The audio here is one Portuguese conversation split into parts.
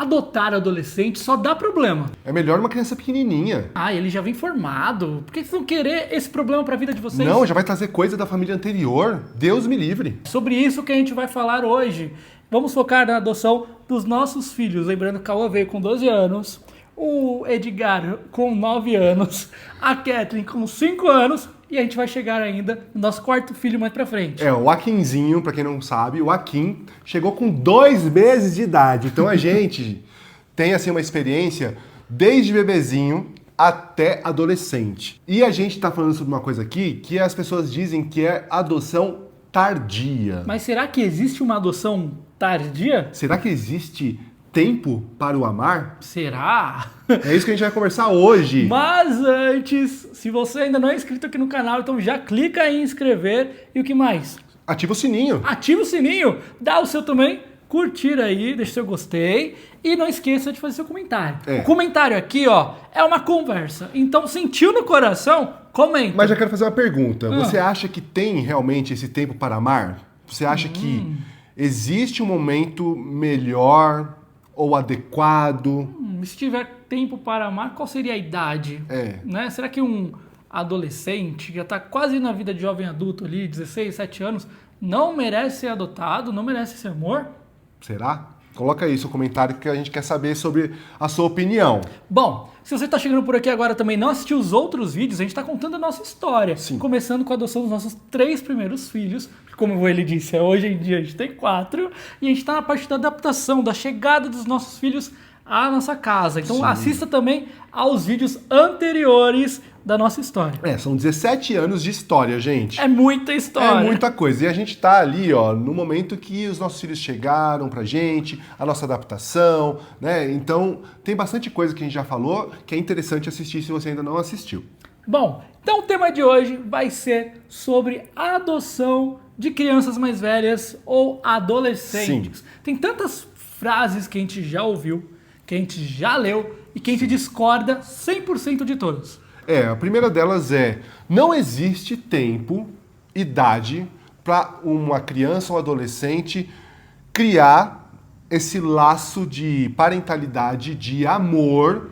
adotar adolescente só dá problema. É melhor uma criança pequenininha. Ah, ele já vem formado. Por que vocês vão querer esse problema pra vida de vocês? Não, já vai trazer coisa da família anterior. Deus me livre. Sobre isso que a gente vai falar hoje. Vamos focar na adoção dos nossos filhos. Lembrando que o Cauã veio com 12 anos, o Edgar com 9 anos, a Kathleen com 5 anos e a gente vai chegar ainda no nosso quarto filho mais pra frente. O Akinzinho, pra quem não sabe, o Akin chegou com 2 meses de idade. Então a gente tem assim uma experiência desde bebezinho até adolescente. E a gente tá falando sobre uma coisa aqui que as pessoas dizem que é adoção tardia. Mas será que existe uma adoção tardia? Será que existe tempo para o amar? Será? É isso que a gente vai conversar hoje. Mas antes, se você ainda não é inscrito aqui no canal, então já clica em inscrever. E o que mais? Ativa o sininho. Ativa o sininho, dá o seu também, curtir aí, deixa seu gostei e não esqueça de fazer seu comentário. O comentário aqui, ó, é uma conversa. Então, sentiu no coração, comenta. Mas já quero fazer uma pergunta. Você acha que tem realmente esse tempo para amar? Você acha que existe um momento melhor ou adequado? Se tiver tempo para amar, qual seria a idade? Né? Será que um adolescente que já está quase na vida de jovem adulto ali, 16, 17 anos, não merece ser adotado, não merece esse amor? Será? Coloca aí seu comentário que a gente quer saber sobre a sua opinião. Bom, se você está chegando por aqui agora também não assistiu os outros vídeos, a gente está contando a nossa história. Sim. Começando com a adoção dos nossos 3 primeiros filhos. Como ele disse, hoje em dia a gente tem 4. E a gente está na parte da adaptação, da chegada dos nossos filhos à nossa casa. Então assista também aos vídeos anteriores da nossa história. São 17 anos de história, gente. É muita história. É muita coisa. E a gente tá ali, ó, no momento que os nossos filhos chegaram pra gente, a nossa adaptação, né? Então, tem bastante coisa que a gente já falou que é interessante assistir se você ainda não assistiu. Bom, então o tema de hoje vai ser sobre a adoção de crianças mais velhas ou adolescentes. Sim. Tem tantas frases que a gente já ouviu, que a gente já leu e que a gente discorda 100% de todas. A primeira delas é: não existe tempo, idade, para uma criança ou adolescente criar esse laço de parentalidade, de amor,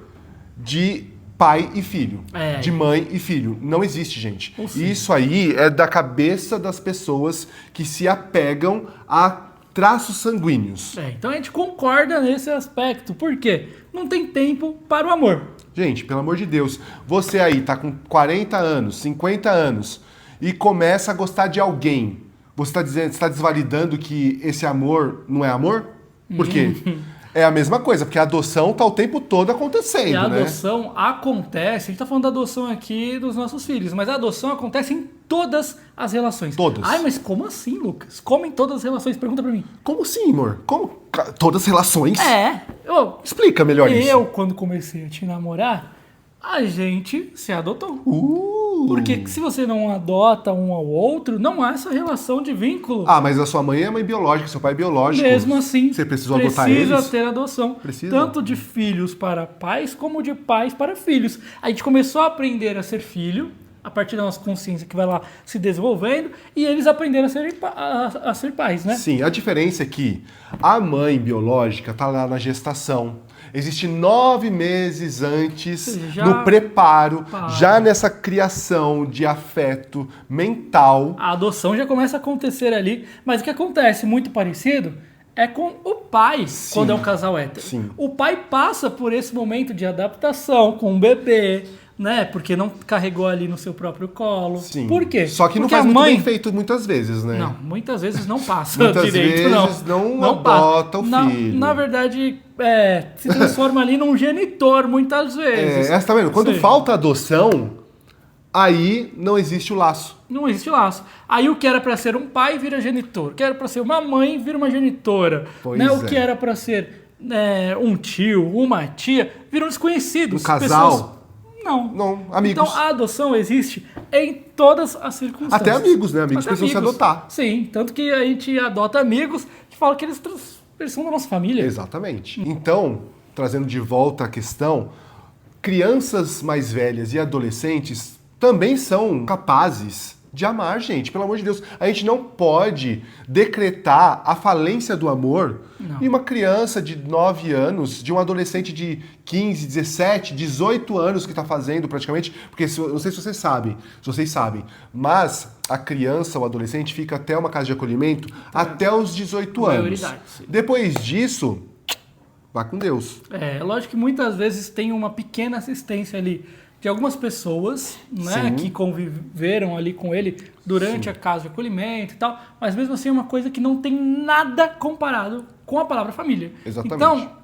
de pai e filho, de mãe e filho. Não existe, gente. Isso aí é da cabeça das pessoas que se apegam a traços sanguíneos. Então a gente concorda nesse aspecto. Por quê? Não tem tempo para o amor. Gente, pelo amor de Deus, você aí tá com 40 anos, 50 anos e começa a gostar de alguém. Você está desvalidando que esse amor não é amor? Por quê? É a mesma coisa, porque a adoção tá o tempo todo acontecendo, E a né? adoção acontece, a gente tá falando da adoção aqui dos nossos filhos, mas a adoção acontece em todas as relações. Todas. Ai, mas como assim, Lucas? Como em todas as relações? Pergunta pra mim. Como assim, amor? Como? Todas as relações? Explica melhor isso. Eu, quando comecei a te namorar, a gente se adotou. Porque se você não adota um ao outro, não há essa relação de vínculo. Mas a sua mãe é mãe biológica, seu pai é biológico. Mesmo assim, você precisou adotar eles? Precisa ter adoção. Tanto de filhos para pais, como de pais para filhos. A gente começou a aprender a ser filho, a partir da nossa consciência que vai lá se desenvolvendo, e eles aprenderam a ser pais, né? Sim, a diferença é que a mãe biológica tá lá na gestação. Existe 9 meses antes, no preparo, já nessa criação de afeto mental. A adoção já começa a acontecer ali, mas o que acontece, muito parecido, é com o pai, quando é um casal hétero. Sim. O pai passa por esse momento de adaptação com o bebê, né? Porque não carregou ali no seu próprio colo. Sim. Por quê? Só que porque não faz muito bem feito muitas vezes, né? Não, muitas vezes não passa muitas direito, vezes não adota o filho. Na verdade, se transforma ali num genitor, muitas vezes. Você tá vendo? Quando falta adoção, aí não existe o laço. Não existe laço. Aí o que era pra ser um pai vira genitor. O que era pra ser uma mãe vira uma genitora. Né? O que era pra ser um tio, uma tia, vira um desconhecido. Um casal. Não, amigos. Então a adoção existe em todas as circunstâncias. Até amigos, né? Amigos precisam se adotar. Sim, tanto que a gente adota amigos que falam que eles são da nossa família. Exatamente. Então, trazendo de volta a questão, crianças mais velhas e adolescentes também são capazes de amar, gente. Pelo amor de Deus. A gente não pode decretar a falência do amor em uma criança de 9 anos, de um adolescente de 15, 17, 18 anos que está fazendo praticamente, porque não sei se vocês sabem, mas a criança ou adolescente fica até uma casa de acolhimento até os 18 anos. Sim. Depois disso, vá com Deus. É lógico que muitas vezes tem uma pequena assistência ali de algumas pessoas, né, que conviveram ali com ele durante a casa de acolhimento e tal, mas mesmo assim é uma coisa que não tem nada comparado com a palavra família. Exatamente. Então,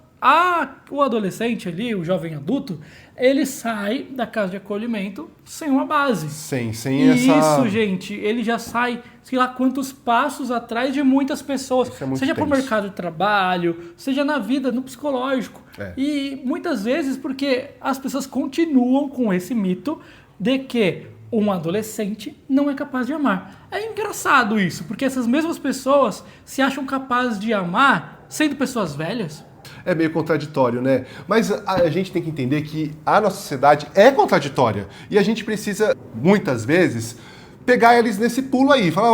o adolescente ali, o jovem adulto, ele sai da casa de acolhimento sem uma base. Sem E essa... isso, gente, ele já sai, sei lá quantos passos atrás de muitas pessoas. Isso é muito seja pro tenso. mercado de trabalho, seja na vida, no psicológico. É. E muitas vezes porque as pessoas continuam com esse mito de que um adolescente não é capaz de amar. É engraçado isso, porque essas mesmas pessoas se acham capazes de amar sendo pessoas velhas. É meio contraditório, né? Mas a gente tem que entender que a nossa sociedade é contraditória. E a gente precisa, muitas vezes, pegar eles nesse pulo aí. Falar,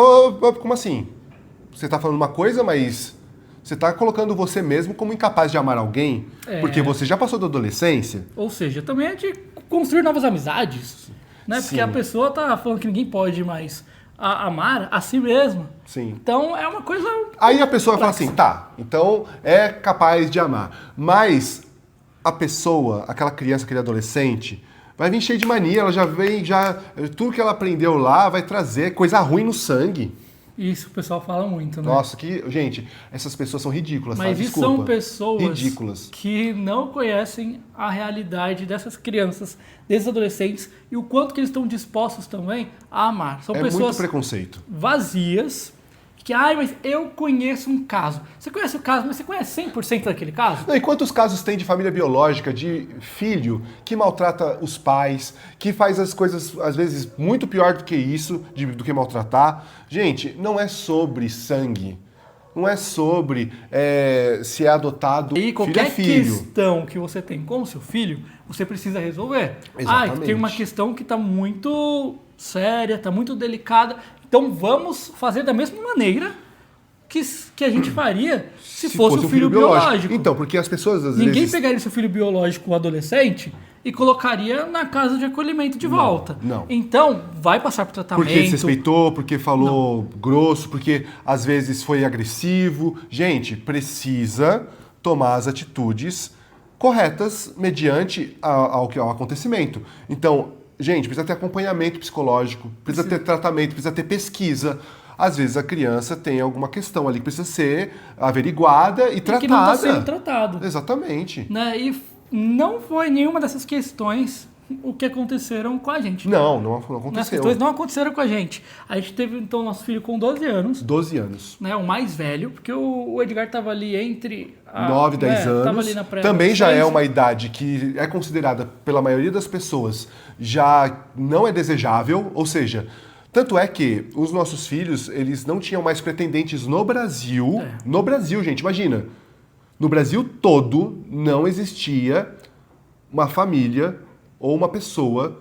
como assim? Você tá falando uma coisa, mas você tá colocando você mesmo como incapaz de amar alguém? Porque você já passou da adolescência? Ou seja, também é de construir novas amizades. Né? Porque Sim. a pessoa tá falando que ninguém pode mais amar a si mesma. Sim. Então é uma coisa... Aí a pessoa fala assim, tá, então é capaz de amar. Mas a pessoa, aquela criança, aquele adolescente, vai vir cheio de mania, ela já vem, tudo que ela aprendeu lá vai trazer coisa ruim no sangue. Isso o pessoal fala muito, né? Nossa, gente, essas pessoas são ridículas, Mas tá? isso Desculpa. são pessoas ridículas. que não conhecem a realidade dessas crianças, desses adolescentes e o quanto que eles estão dispostos também a amar. São É muito pessoas preconceito. vazias que, mas eu conheço um caso. Você conhece o caso, mas você conhece 100% daquele caso? Não, e quantos casos tem de família biológica, de filho que maltrata os pais, que faz as coisas, às vezes, muito pior do que isso, do que maltratar? Gente, não é sobre sangue. Não é sobre se é adotado, E qualquer filho é filho. questão que você tem com o seu filho, você precisa resolver. Exatamente. Tem uma questão que está muito séria, está muito delicada. Então vamos fazer da mesma maneira que a gente faria se fosse o filho biológico. Então, porque as pessoas às Ninguém vezes... pegaria seu filho biológico, o adolescente, e colocaria na casa de acolhimento de volta. não. Então, vai passar por tratamento. Porque desrespeitou, porque falou grosso, porque às vezes foi agressivo. Gente, precisa tomar as atitudes corretas mediante ao acontecimento. Então, gente, precisa ter acompanhamento psicológico, precisa ter tratamento, precisa ter pesquisa. Às vezes a criança tem alguma questão ali que precisa ser averiguada e tratada. Que não está sendo tratado. Exatamente. Né? E não foi nenhuma dessas questões o que aconteceram com a gente. Não As aconteceu. questões não aconteceram com a gente. A gente teve, então, nosso filho com 12 anos. 12 anos. Né, o mais velho, porque o Edgar estava ali entre... 9, 10 anos. Tava ali na Também já é uma idade que é considerada, pela maioria das pessoas, já não é desejável, ou seja... Tanto é que os nossos filhos, eles não tinham mais pretendentes no Brasil. No Brasil, gente, imagina. No Brasil todo não existia uma família ou uma pessoa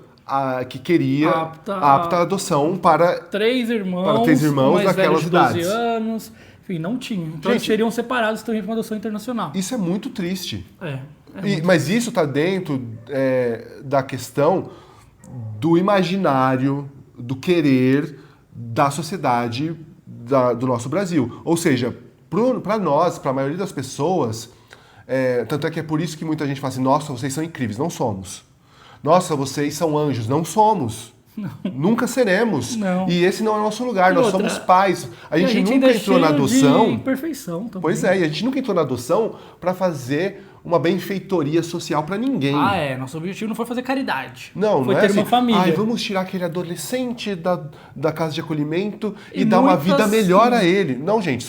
que queria apta à adoção para 3 irmãos, para 3 irmãos mais daquelas velho de 12 idades. anos. Enfim, não tinha. Então eles seriam separados também para uma adoção internacional. Isso é muito triste. Muito mas isso está dentro da questão do imaginário, do querer da sociedade do nosso Brasil. Ou seja, para nós, para a maioria das pessoas, tanto é que é por isso que muita gente fala assim, nossa, vocês são incríveis. Não somos. Nossa, vocês são anjos. Não somos. Não. Nunca seremos. Não. E esse não é o nosso lugar. Nós somos pais. A gente nunca entrou na adoção... de imperfeição também. Pois é, e a gente nunca entrou na adoção para fazer uma benfeitoria social para ninguém. Nosso objetivo não foi fazer caridade. Não, foi não ter é assim, uma família. vamos tirar aquele adolescente da casa de acolhimento e dar uma vida melhor a ele. Não, gente,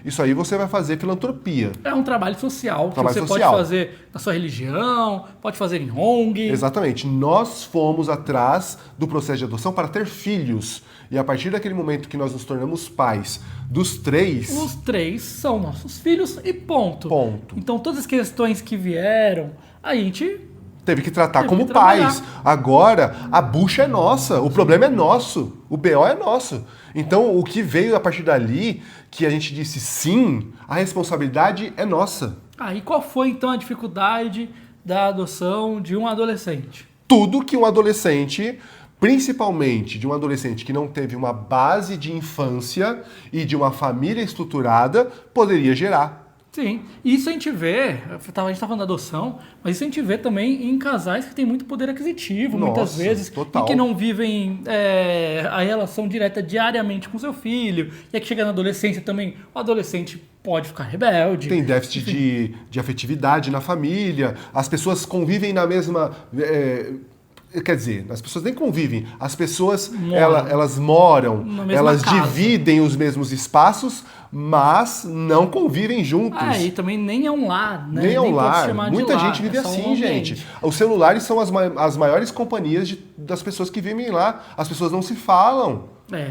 isso aí você vai fazer filantropia. É um trabalho social que você pode fazer na sua religião, pode fazer em ONG. Exatamente. Nós fomos atrás do processo de adoção para ter filhos. E a partir daquele momento que nós nos tornamos pais dos 3... Os 3 são nossos filhos e ponto. Ponto. Então todas as questões que vieram, a gente Teve que tratar Teve como que trabalhar. pais. Agora, a bucha é nossa, o problema é nosso, o BO é nosso. Então, o que veio a partir dali, que a gente disse sim, a responsabilidade é nossa. E qual foi então a dificuldade da adoção de um adolescente? Tudo que um adolescente, principalmente de um adolescente que não teve uma base de infância e de uma família estruturada, poderia gerar. Sim, isso a gente vê, a gente tá falando da adoção, mas isso a gente vê também em casais que têm muito poder aquisitivo, muitas Nossa, vezes, total. e que não vivem a relação direta diariamente com seu filho, e aí que chega na adolescência também, o adolescente pode ficar rebelde. Tem déficit de afetividade na família, as pessoas convivem na mesma... quer dizer, as pessoas nem convivem, as pessoas elas moram, Na mesma elas casa. dividem os mesmos espaços, mas não convivem juntos. E também nem é um lar, né? Nem é um pode lar. chamar de Muita lar, gente vive é só um assim, ambiente. gente. Os celulares são as maiores companhias das pessoas que vivem lá. As pessoas não se falam.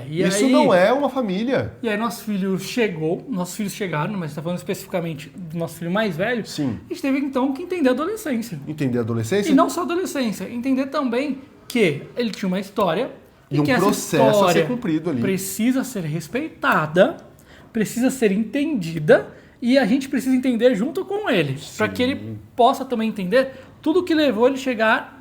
Isso não é uma família. E aí nossos filhos chegaram, mas está falando especificamente do nosso filho mais velho. Sim. A gente teve então que entender a adolescência. Entender a adolescência? E não só a adolescência, entender também que ele tinha uma história E um que essa processo a ser história cumprido ali. precisa ser respeitada, precisa ser entendida e a gente precisa entender junto com ele, para que ele possa também entender tudo que levou ele chegar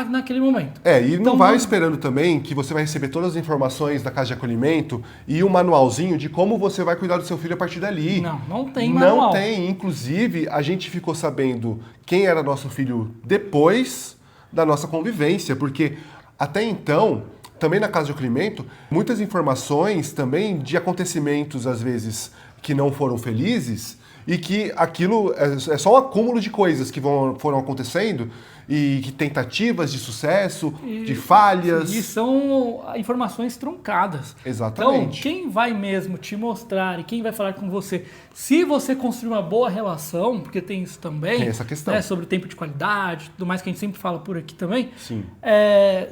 naquele momento. E Então, não vai esperando também que você vai receber todas as informações da casa de acolhimento e um manualzinho de como você vai cuidar do seu filho a partir dali. Não tem manual. Não tem. Inclusive, a gente ficou sabendo quem era nosso filho depois da nossa convivência, porque até então, também na casa de acolhimento, muitas informações também de acontecimentos, às vezes, que não foram felizes e que aquilo é só um acúmulo de coisas que foram acontecendo e que tentativas de sucesso, de falhas. E são informações truncadas. Exatamente. Então, quem vai mesmo te mostrar e quem vai falar com você, se você construir uma boa relação, porque tem isso também, Tem essa questão. Né, sobre tempo de qualidade, tudo mais que a gente sempre fala por aqui também. Sim.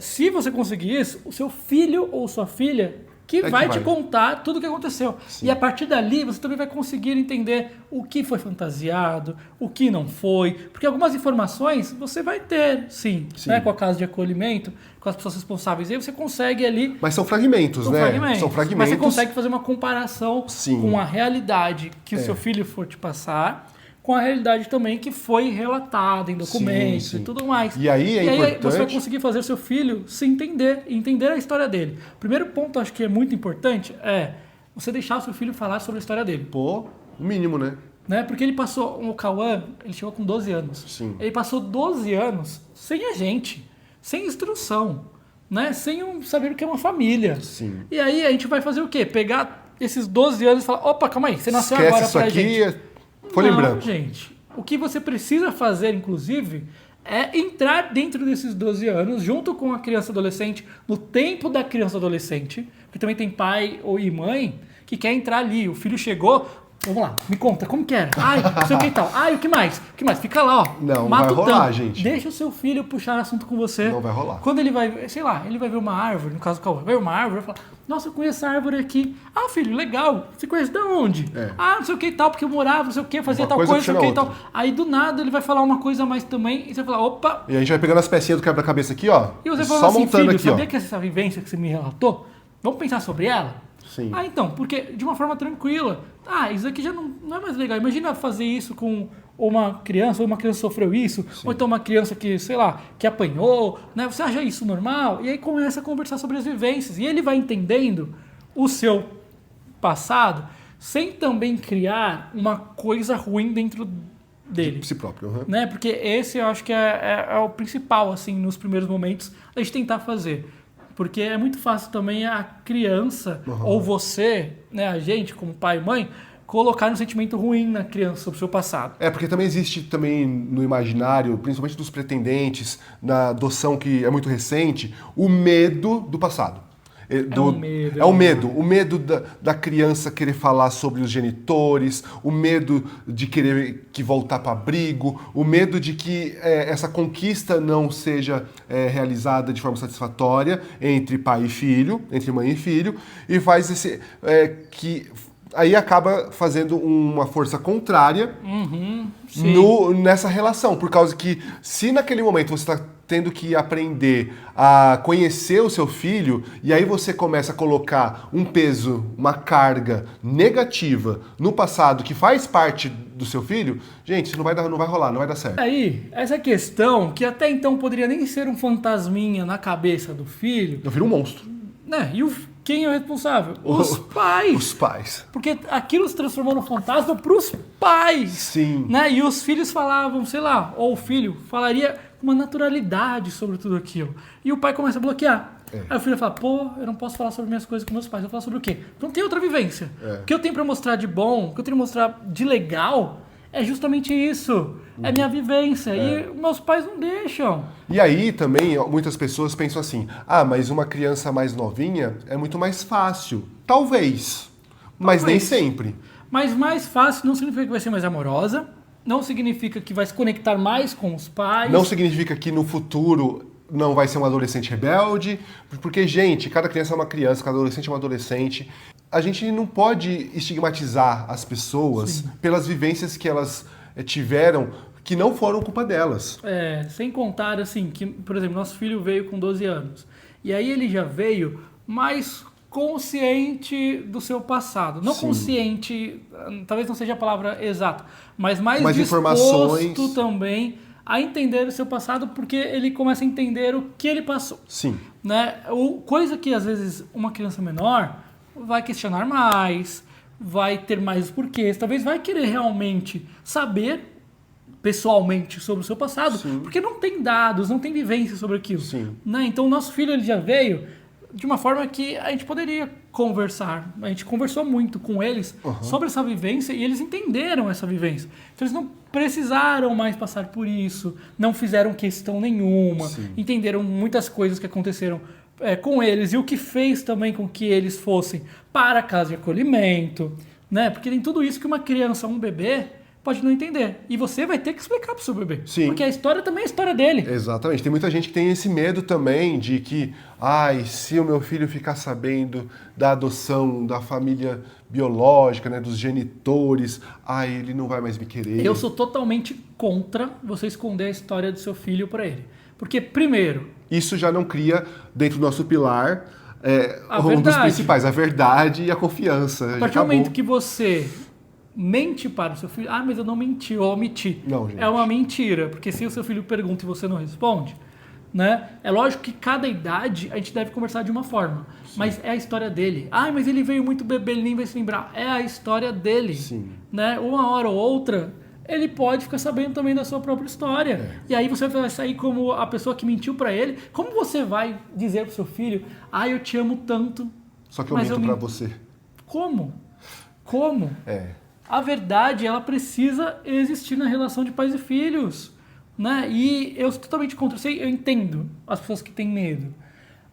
Se você conseguir isso, o seu filho ou sua filha que vai te contar tudo o que aconteceu. Sim. E a partir dali, você também vai conseguir entender o que foi fantasiado, o que não foi. Porque algumas informações você vai ter, sim. Né, com a casa de acolhimento, com as pessoas responsáveis. E aí você consegue ali... Mas são fragmentos, né? São fragmentos. Mas você consegue fazer uma comparação Sim. com a realidade que o seu filho for te passar, com a realidade também que foi relatada em documentos Sim. e tudo mais. E aí é importante... você vai conseguir fazer o seu filho se entender a história dele. O primeiro ponto, acho que é muito importante, é você deixar o seu filho falar sobre a história dele. Pô, o mínimo, né? Porque ele passou, o Cauã, ele chegou com 12 anos. Sim. Ele passou 12 anos sem a gente, sem instrução, né? Sem saber o que é uma família. Sim. E aí a gente vai fazer o quê? Pegar esses 12 anos e falar, opa, calma aí, você nasceu Esquece agora isso pra aqui, gente. folha em branco. Gente, o que você precisa fazer, inclusive, é entrar dentro desses 12 anos, junto com a criança e adolescente, no tempo da criança e adolescente, porque também tem pai ou mãe que quer entrar ali. O filho chegou, vamos lá, me conta, como que era? Não sei o que e tal. O que mais? O que mais? Fica lá, ó. Não vai matutando. rolar, gente. Deixa o seu filho puxar assunto com você. Não vai rolar. Quando ele vai, sei lá, ele vai ver uma árvore, no caso do Cauã, vai ver uma árvore, vai falar, nossa, eu conheço essa árvore aqui. Filho, legal. Você conhece de onde? Não sei o que e tal, porque eu morava, não sei o que, fazia tal coisa, não sei o que e tal. Aí do nada ele vai falar uma coisa a mais também, e você vai falar, opa. E a gente vai pegando as pecinhas do quebra-cabeça aqui, ó. E você só fala assim, montando filho, aqui, sabia ó. que essa vivência que você me relatou, vamos pensar sobre ela? Sim. Então, porque de uma forma tranquila. Isso aqui já não é mais legal. Imagina fazer isso com uma criança, ou uma criança sofreu isso, ou então uma criança que, sei lá, que apanhou, né? Você acha isso normal? E aí começa a conversar sobre as vivências. E ele vai entendendo o seu passado, sem também criar uma coisa ruim dentro dele. De si próprio. Uhum. Né? Porque esse eu acho que é o principal, assim, nos primeiros momentos, a gente tentar fazer. Porque é muito fácil também a criança, ou você, né, a gente, como pai e mãe, colocar um sentimento ruim na criança sobre o seu passado. Porque também existe também no imaginário, principalmente dos pretendentes, na adoção que é muito recente, o medo do passado. O medo da criança querer falar sobre os genitores, o medo de querer que voltar para abrigo, o medo de que essa conquista não seja realizada de forma satisfatória entre pai e filho, entre mãe e filho, e faz que aí acaba fazendo uma força contrária Sim. nessa relação. Por causa que, se naquele momento você está tendo que aprender a conhecer o seu filho, e aí você começa a colocar um peso, uma carga negativa no passado que faz parte do seu filho, gente, isso não vai rolar, não vai dar certo. Aí, essa questão, que até então poderia nem ser um fantasminha na cabeça do filho, Eu viro um monstro. né? E quem é o responsável? Os pais. Os pais. Porque aquilo se transformou no fantasma pros pais. Sim. Né? E os filhos falavam, sei lá, ou o filho falaria com uma naturalidade sobre tudo aquilo. E o pai começa a bloquear. Aí o filho fala, pô, eu não posso falar sobre minhas coisas com meus pais, eu vou falar sobre o quê? Então tem outra vivência. O que eu tenho pra mostrar de bom, o que eu tenho pra mostrar de legal, é justamente isso. É minha vivência. E meus pais não deixam. E aí também muitas pessoas pensam assim, mas uma criança mais novinha é muito mais fácil. Talvez, mas nem sempre. Mas mais fácil não significa que vai ser mais amorosa, não significa que vai se conectar mais com os pais. Não significa que no futuro não vai ser um adolescente rebelde, porque, gente, cada criança é uma criança, cada adolescente é um adolescente. A gente não pode estigmatizar as pessoas pelas vivências que elas tiveram que não foram culpa delas. Sem contar, assim, que, por exemplo, nosso filho veio com 12 anos. E aí ele já veio mais consciente do seu passado. Não consciente, talvez não seja a palavra exata, mas mais disposto informações também a entender o seu passado, porque ele começa a entender o que ele passou. Sim. Né? Coisa que, às vezes, uma criança menor vai questionar mais, vai ter mais porquês, talvez vai querer realmente saber pessoalmente sobre o seu passado, porque não tem dados, não tem vivência sobre aquilo. Né? Então o nosso filho ele já veio de uma forma que a gente poderia conversar. A gente conversou muito com eles sobre essa vivência e eles entenderam essa vivência. Então eles não precisaram mais passar por isso, não fizeram questão nenhuma, entenderam muitas coisas que aconteceram com eles e o que fez também com que eles fossem para a casa de acolhimento, né? Porque tem tudo isso que uma criança, um bebê, pode não entender. E você vai ter que explicar pro seu bebê. Sim. Porque a história também é a história dele. Exatamente. Tem muita gente que tem esse medo também de que, se o meu filho ficar sabendo da adoção, da família biológica, né, dos genitores, ele não vai mais me querer. Eu sou totalmente contra você esconder a história do seu filho para ele. Porque, primeiro... Isso já não cria, dentro do nosso pilar, um dos verdade. principais, a verdade e a confiança. A partir do momento que você mente para o seu filho, mas eu não menti, ou omiti. Não, gente. É uma mentira, porque se o seu filho pergunta e você não responde, né? É lógico que cada idade a gente deve conversar de uma forma, mas é a história dele. Mas ele veio muito bebê, ele nem vai se lembrar. É a história dele. Né? Uma hora ou outra, ele pode ficar sabendo também da sua própria história. E aí você vai sair como a pessoa que mentiu para ele. Como você vai dizer pro seu filho, eu te amo tanto, só que eu minto pra você. Como? A verdade, ela precisa existir na relação de pais e filhos, né? E eu sou totalmente contra. Eu entendo as pessoas que têm medo.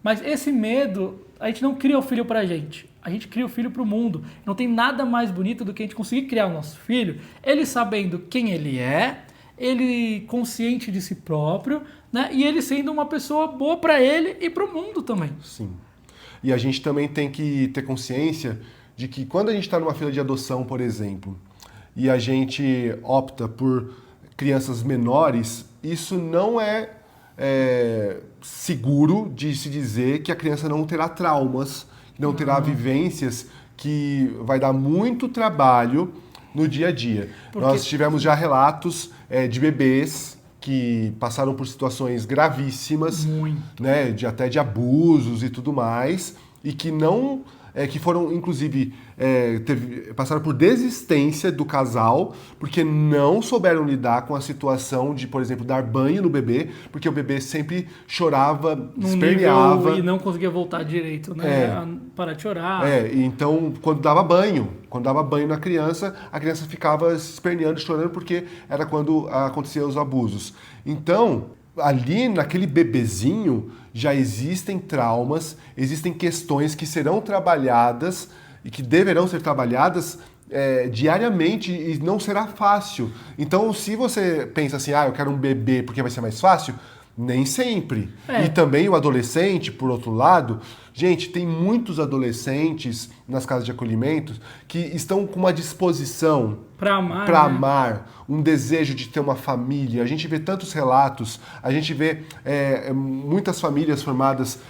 Mas esse medo, a gente não cria o filho pra gente. A gente cria o filho pro mundo. Não tem nada mais bonito do que a gente conseguir criar o nosso filho, ele sabendo quem ele é, ele consciente de si próprio, né? E ele sendo uma pessoa boa pra ele e pro mundo também. Sim. E a gente também tem que ter consciência de que quando a gente está numa fila de adoção, por exemplo, e a gente opta por crianças menores, isso não é seguro de se dizer que a criança não terá traumas, não terá vivências que vai dar muito trabalho no dia a dia. Nós tivemos já relatos de bebês que passaram por situações gravíssimas, né, até de abusos e tudo mais, e que não... que foram, inclusive, passaram por desistência do casal, porque não souberam lidar com a situação de, por exemplo, dar banho no bebê, porque o bebê sempre chorava, esperneava. E não conseguia voltar direito, né? Parar de chorar. Então, quando dava banho na criança, a criança ficava esperneando, chorando, porque era quando aconteciam os abusos. Então, ali naquele bebezinho já existem traumas, existem questões que serão trabalhadas e que deverão ser trabalhadas diariamente e não será fácil. Então, se você pensa assim, eu quero um bebê porque vai ser mais fácil, Nem sempre. É. E também o adolescente, por outro lado, gente, tem muitos adolescentes nas casas de acolhimento que estão com uma disposição Pra amar, para né? amar, um desejo de ter uma família. A gente vê tantos relatos, a gente vê muitas famílias formadas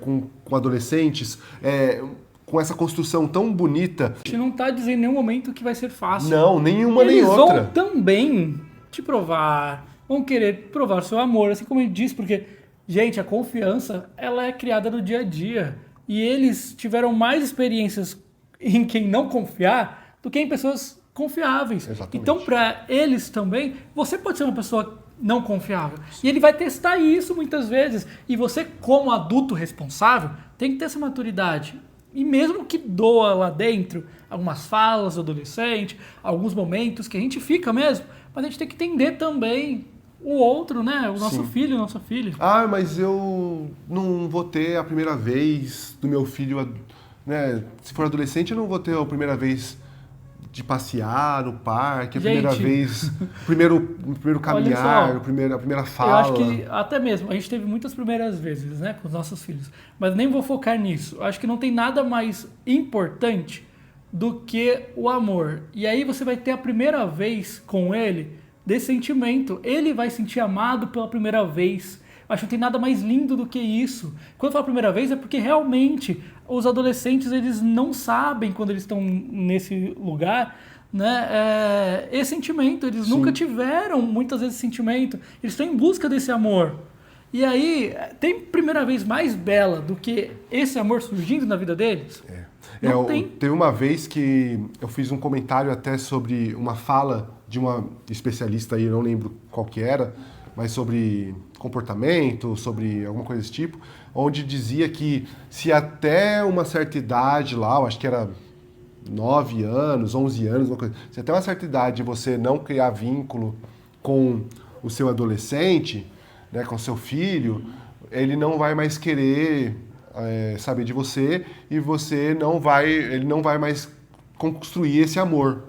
com adolescentes, com essa construção tão bonita. A gente não tá dizendo em nenhum momento que vai ser fácil. Não, nenhuma nem Eles outra. vão também te provar, vão querer provar o seu amor, assim como ele disse, porque, gente, a confiança, ela é criada no dia a dia. E eles tiveram mais experiências em quem não confiar do que em pessoas confiáveis. Exatamente. Então, para eles também, você pode ser uma pessoa não confiável. E ele vai testar isso muitas vezes. E você, como adulto responsável, tem que ter essa maturidade. E mesmo que doa lá dentro, algumas falas do adolescente, alguns momentos que a gente fica mesmo, mas a gente tem que entender também o outro, né? O nosso Sim. filho, nossa filha. Ah, mas eu não vou ter a primeira vez do meu filho, né? Se for adolescente, eu não vou ter a primeira vez de passear no parque, a primeira Gente. vez, o primeiro caminhar, só. a primeira fala. Eu acho que até mesmo, a gente teve muitas primeiras vezes, né, com os nossos filhos, mas nem vou focar nisso. Eu acho que não tem nada mais importante do que o amor. E aí você vai ter a primeira vez com ele desse sentimento. Ele vai sentir amado pela primeira vez. Eu acho que não tem nada mais lindo do que isso. Quando eu falo primeira vez é porque realmente os adolescentes, eles não sabem quando eles estão nesse lugar, né, esse sentimento. Eles nunca tiveram muitas vezes esse sentimento. Eles estão em busca desse amor. E aí, tem primeira vez mais bela do que esse amor surgindo na vida deles? Não tem. Teve uma vez que eu fiz um comentário até sobre uma fala de uma especialista aí, eu não lembro qual que era, mas sobre comportamento, sobre alguma coisa desse tipo, onde dizia que se até uma certa idade lá, eu acho que era 9 anos, 11 anos, uma coisa, se até uma certa idade você não criar vínculo com o seu adolescente, né, com o seu filho, ele não vai mais querer saber de você e ele não vai mais construir esse amor.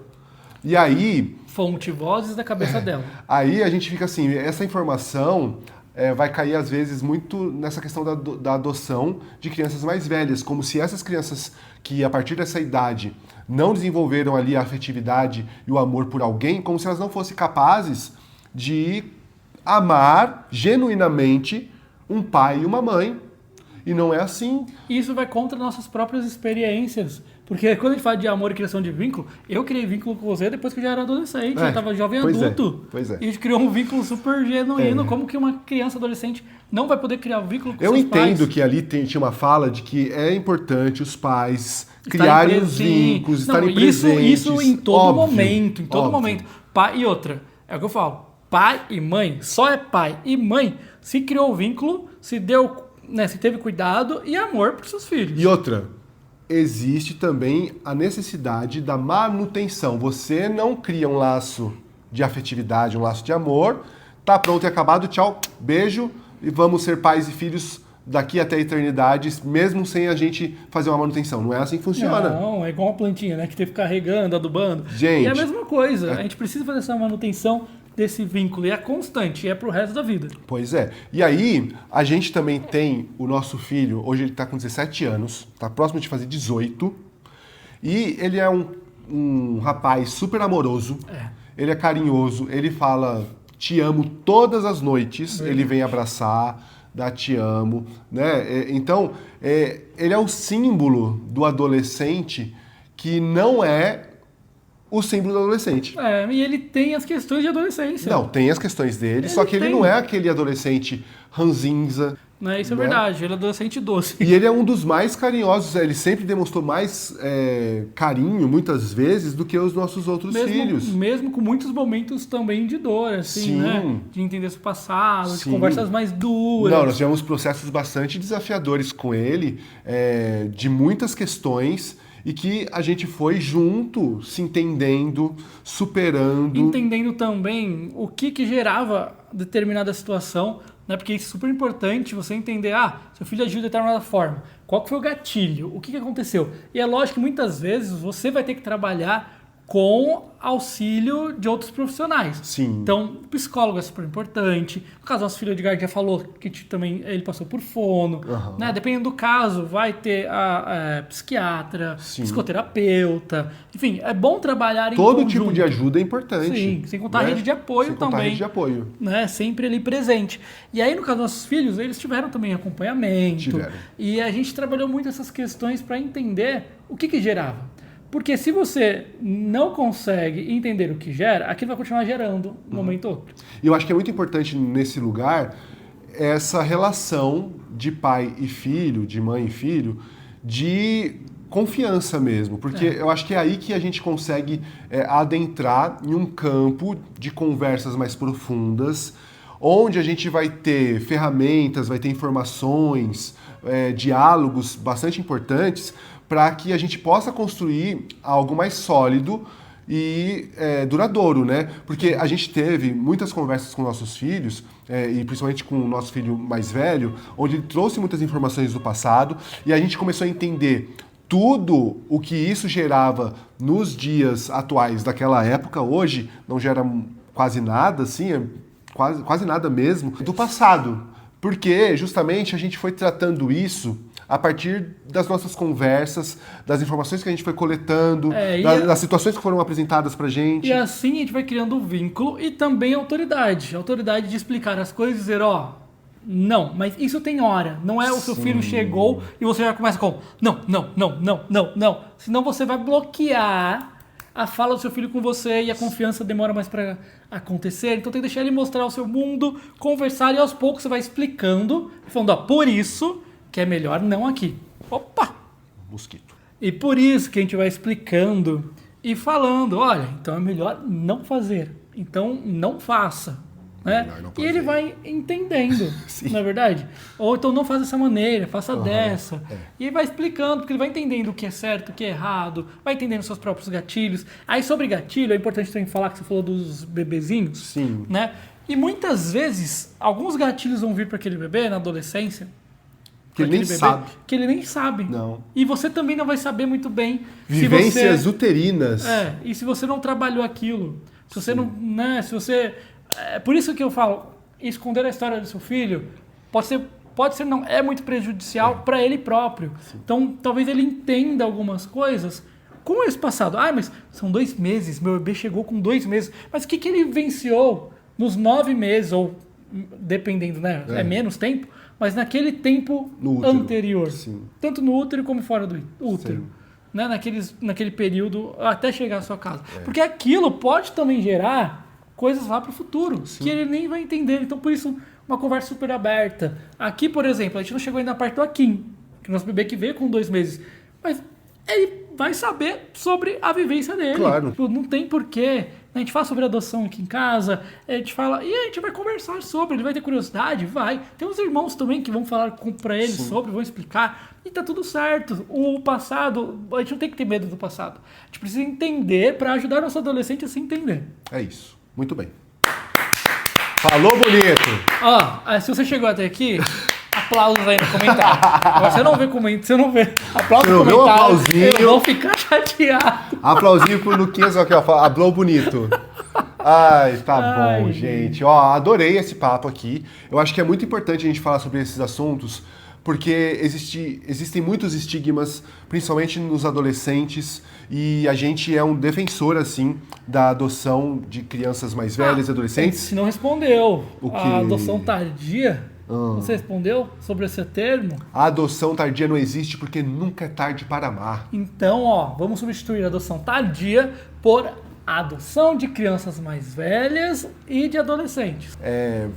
E aí... Fonte, vozes da cabeça dela. Aí a gente fica assim, essa informação vai cair às vezes muito nessa questão da adoção de crianças mais velhas, como se essas crianças que a partir dessa idade não desenvolveram ali a afetividade e o amor por alguém, como se elas não fossem capazes de amar genuinamente um pai e uma mãe. E não é assim. E isso vai contra nossas próprias experiências. Porque quando a gente fala de amor e criação de vínculo, eu criei vínculo com você depois que eu já era adolescente, eu estava jovem adulto. Pois é. E a gente criou um vínculo super genuíno. Como que uma criança adolescente não vai poder criar um vínculo com seus pais? Eu entendo que ali tinha uma fala de que é importante os pais criarem os vínculos, estarem presentes. Isso em todo óbvio, momento, em todo óbvio. momento. Pai, e outra, é o que eu falo, pai e mãe, só é pai e mãe se criou o vínculo, se deu, né, se teve cuidado e amor para os seus filhos. E outra, existe também a necessidade da manutenção. Você não cria um laço de afetividade, um laço de amor, tá pronto e acabado, tchau, beijo, e vamos ser pais e filhos daqui até a eternidade, mesmo sem a gente fazer uma manutenção. Não é assim que funciona. Não, é igual uma plantinha, né, que tem que ficar regando, adubando. Gente, e é a mesma coisa, a gente precisa fazer essa manutenção desse vínculo, e é constante, e é pro resto da vida. Pois é. E aí, a gente também tem o nosso filho, hoje ele está com 17 anos, está próximo de fazer 18, e ele é um rapaz super amoroso, ele é carinhoso, ele fala te amo todas as noites, ele vem abraçar, dá te amo, né? Então, ele é o símbolo do adolescente que não é o símbolo do adolescente. E ele tem as questões de adolescência. Não, tem as questões dele, só que ele não é aquele adolescente ranzinza. Né? Isso é né? verdade, ele é adolescente doce. E ele é um dos mais carinhosos, ele sempre demonstrou mais carinho, muitas vezes, do que os nossos outros filhos. Mesmo com muitos momentos também de dor, assim, Sim. né? De entender seu passado, de Sim. conversas mais duras. Não, nós tivemos processos bastante desafiadores com ele, de muitas questões, e que a gente foi junto, se entendendo, superando. Entendendo também o que gerava determinada situação, né? Porque isso é super importante, você entender, seu filho agiu de determinada forma, qual que foi o gatilho, o que aconteceu. E é lógico que muitas vezes você vai ter que trabalhar com auxílio de outros profissionais. Sim. Então, o psicólogo é super importante. No caso, nosso filho Edgar já falou que também ele passou por fono. Né? Dependendo do caso, vai ter a psiquiatra, psicoterapeuta. Enfim, é bom trabalhar em todo conjunto. tipo de ajuda é importante. Sim, sem contar a rede de apoio sem também. Contar a rede de apoio. Né? Sempre ali presente. E aí, no caso dos nossos filhos, eles tiveram também acompanhamento. Tiveram. E a gente trabalhou muito essas questões para entender o que gerava. Porque se você não consegue entender o que gera, aquilo vai continuar gerando um momento ou outro. E eu acho que é muito importante nesse lugar essa relação de pai e filho, de mãe e filho, de confiança mesmo. Porque eu acho que é aí que a gente consegue adentrar em um campo de conversas mais profundas, onde a gente vai ter ferramentas, vai ter informações, diálogos bastante importantes, para que a gente possa construir algo mais sólido e duradouro, né? Porque a gente teve muitas conversas com nossos filhos, e principalmente com o nosso filho mais velho, onde ele trouxe muitas informações do passado, e a gente começou a entender tudo o que isso gerava nos dias atuais daquela época. Hoje não gera quase nada, assim, quase nada mesmo, do passado. Porque justamente a gente foi tratando isso a partir das nossas conversas, das informações que a gente foi coletando, das situações que foram apresentadas pra gente. E assim a gente vai criando um vínculo e também autoridade. Autoridade de explicar as coisas e dizer, não, mas isso tem hora. Não é o seu filho chegou e você já começa com não. Senão você vai bloquear a fala do seu filho com você e a confiança demora mais para acontecer. Então tem que deixar ele mostrar o seu mundo, conversar e aos poucos você vai explicando, falando, por isso que é melhor não aqui. Opa! Mosquito. E por isso que a gente vai explicando e falando, olha, então é melhor não fazer. Então não faça. Né? E ele vai entendendo, não é verdade? Ou então não faz dessa maneira, faça dessa. E vai explicando, porque ele vai entendendo o que é certo, o que é errado, vai entendendo seus próprios gatilhos. Aí sobre gatilho, é importante também falar que você falou dos bebezinhos. Sim. Né? E muitas vezes, alguns gatilhos vão vir para aquele bebê na adolescência, que ele nem sabe. Que ele nem sabe. Não. E você também não vai saber muito bem. Vivências uterinas. E se você não trabalhou aquilo, se você não, né, se você... É por isso que eu falo, esconder a história do seu filho pode ser não, é muito prejudicial para ele próprio. Sim. Então, talvez ele entenda algumas coisas com esse passado. Mas são 2 meses, meu bebê chegou com 2 meses. Mas o que ele vivenciou nos 9 meses, ou dependendo, né? É menos tempo, mas naquele tempo anterior. Sim. Tanto no útero como fora do útero. Né? Naquele período até chegar à sua casa. Porque aquilo pode também gerar coisas lá para o futuro, que ele nem vai entender. Então, por isso, uma conversa super aberta. Aqui, por exemplo, a gente não chegou ainda na parte do Akin, que é o nosso bebê que veio com 2 meses. Mas ele vai saber sobre a vivência dele. Claro. Não tem porquê. A gente fala sobre adoção aqui em casa, a gente fala, e a gente vai conversar sobre, ele vai ter curiosidade? Vai. Tem uns irmãos também que vão falar para ele sobre, vão explicar, e tá tudo certo. O passado, a gente não tem que ter medo do passado. A gente precisa entender para ajudar nosso adolescente a se entender. É isso. Muito bem. Falou bonito! Se você chegou até aqui, aplausos aí no comentário. Agora, você não vê comentário, você não vê aplausos no comentário, aplausinho. eu vou ficar chateado. Aplausinho pro Luquinhas, aqui, ó, falou bonito. Ai, tá bom, gente. Adorei esse papo aqui. Eu acho que é muito importante a gente falar sobre esses assuntos, porque existem muitos estigmas, principalmente nos adolescentes, e a gente é um defensor, assim, da adoção de crianças mais velhas e adolescentes. Se não respondeu, O quê? a adoção tardia, você respondeu sobre esse termo? A adoção tardia não existe porque nunca é tarde para amar. Então, vamos substituir a adoção tardia por adoção de crianças mais velhas e de adolescentes.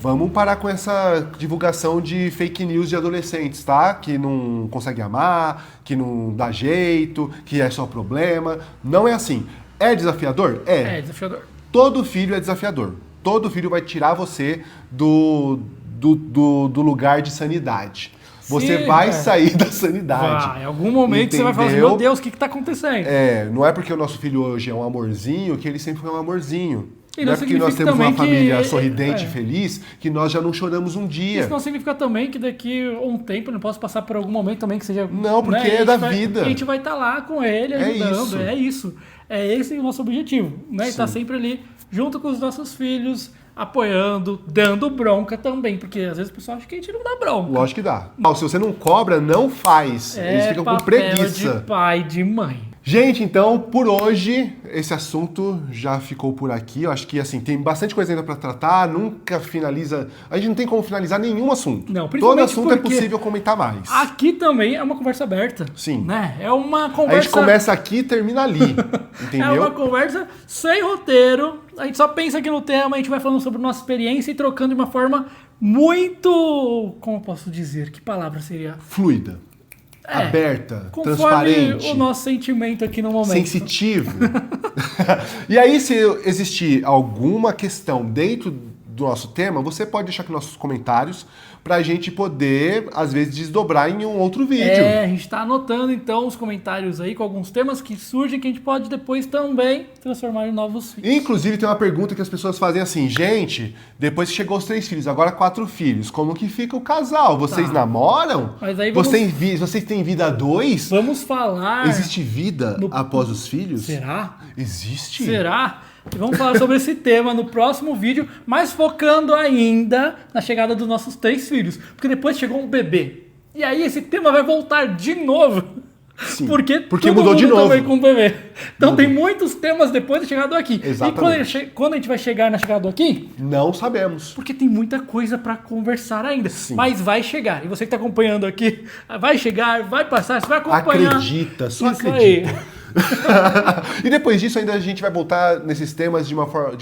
Vamos parar com essa divulgação de fake news de adolescentes, tá? Que não consegue amar, que não dá jeito, que é só problema. Não é assim. É desafiador? É desafiador. Todo filho é desafiador. Todo filho vai tirar você do lugar de sanidade. Você vai sair da sanidade. Em algum momento você vai falar assim, meu Deus, o que está acontecendo? Não é porque o nosso filho hoje é um amorzinho que ele sempre foi um amorzinho. E não é porque nós temos uma também família que- sorridente e é. feliz que nós já não choramos um dia. Isso não significa também que daqui a um tempo eu não posso passar por algum momento também que seja... Não, porque né, é da vai- vida. A gente vai estar lá com ele, É ajudando. isso. É isso. É esse o nosso objetivo. Né? Estar Sim. sempre ali junto com os nossos filhos, apoiando, dando bronca também. Porque às vezes o pessoal acha que a gente não dá bronca. Lógico que dá. Se você não cobra, não faz. Eles ficam com papel preguiça. de pai, de mãe. Gente, então, por hoje, esse assunto já ficou por aqui. Eu acho que, assim, tem bastante coisa ainda pra tratar. Nunca finaliza... A gente não tem como finalizar nenhum assunto. Não, Todo principalmente assunto é porque possível comentar mais. Aqui também é uma conversa aberta. Sim. Né? É uma A conversa... gente começa aqui e termina ali. Entendeu? É uma conversa sem roteiro. A gente só pensa aqui no tema, a gente vai falando sobre nossa experiência e trocando de uma forma muito... Como eu posso dizer? Que palavra seria? Fluida. Aberta. Conforme Transparente. o nosso sentimento aqui no momento. Sensitivo. E aí, se existir alguma questão dentro do nosso tema, você pode deixar aqui nos nossos comentários pra gente poder, às vezes, desdobrar em um outro vídeo. É, a gente tá anotando então os comentários aí com alguns temas que surgem que a gente pode depois também transformar em novos vídeos. Inclusive, tem uma pergunta que as pessoas fazem assim, gente, depois que chegou os 3 filhos, agora 4 filhos, como que fica o casal? Vocês Tá. namoram? Mas aí vamos- Vocês têm vida a 2? Vamos falar... Existe vida no- após os filhos? Será? Existe? Será? E vamos falar sobre esse tema no próximo vídeo, mas focando ainda na chegada dos nossos 3 filhos. Porque depois chegou um bebê. E aí esse tema vai voltar de novo. Sim, Porque porque todo mudou de mundo novo. também com o bebê. Então tem muitos temas depois da chegada do aqui. Exatamente. E quando a gente vai chegar na chegada do aqui, Não sabemos. porque tem muita coisa pra conversar ainda. Sim. Mas vai chegar. E você que tá acompanhando aqui, vai chegar, vai passar, você vai acompanhar. Acredita, só Isso acredita. aí. E depois disso ainda a gente vai voltar nesses temas de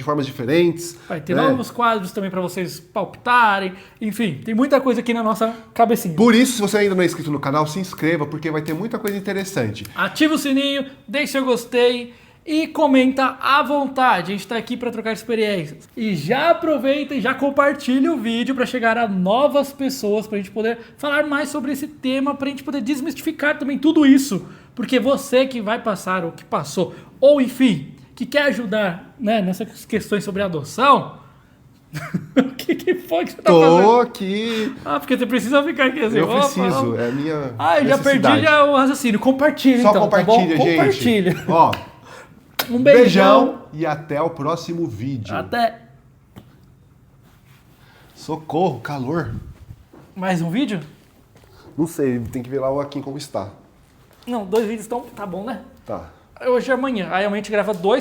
formas diferentes. Vai ter né? novos quadros também pra vocês palpitarem. Enfim, tem muita coisa aqui na nossa cabecinha. Por isso, se você ainda não é inscrito no canal, se inscreva, porque vai ter muita coisa interessante. Ativa o sininho, deixe seu gostei e comenta à vontade. A gente tá aqui pra trocar experiências. E já aproveita e já compartilha o vídeo pra chegar a novas pessoas, pra gente poder falar mais sobre esse tema, pra gente poder desmistificar também tudo isso. Porque você que vai passar ou que passou, ou enfim, que quer ajudar, né, nessas questões sobre adoção... O que foi que você tá fazendo? Tô aqui. Ah, porque você precisa ficar aqui assim. Eu opa, preciso, opa. é a minha. Ah, eu já perdi necessidade. já o raciocínio. Compartilha Só então, compartilha, tá bom? gente. Compartilha. Ó, Um beijão. beijão e até o próximo vídeo. Até Socorro, calor. mais um vídeo? Não sei, tem que ver lá o Akin como está. Não, 2 vídeos estão... Tá bom, né? Tá. Hoje é amanhã. Aí amanhã a gente grava 2.